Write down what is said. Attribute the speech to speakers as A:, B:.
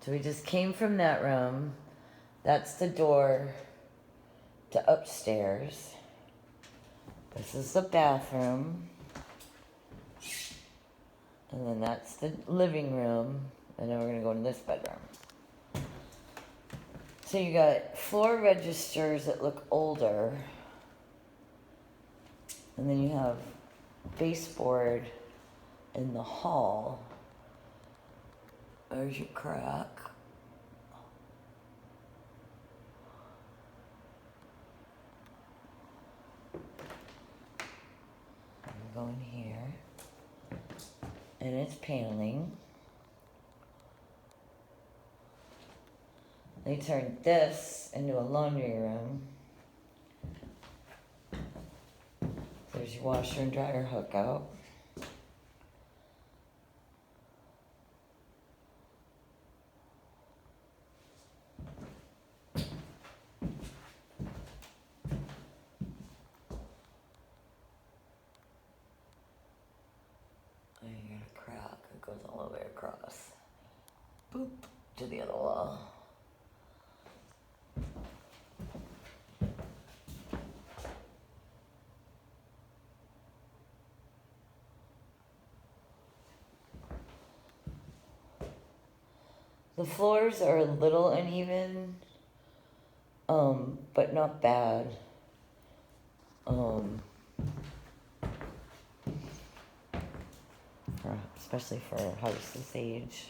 A: So we just came from that room. That's the door to upstairs. This is the bathroom. And then that's the living room. And then we're gonna go into this bedroom. So you got floor registers that look older. And then you have baseboard in the hall. There's your crack. Go in here. And it's paneling. They turned this into a laundry room. There's your washer and dryer hookout. And you got a crack that goes all the way across. Boop, to the other wall. The floors are a little uneven, but not bad. Especially for a house this age.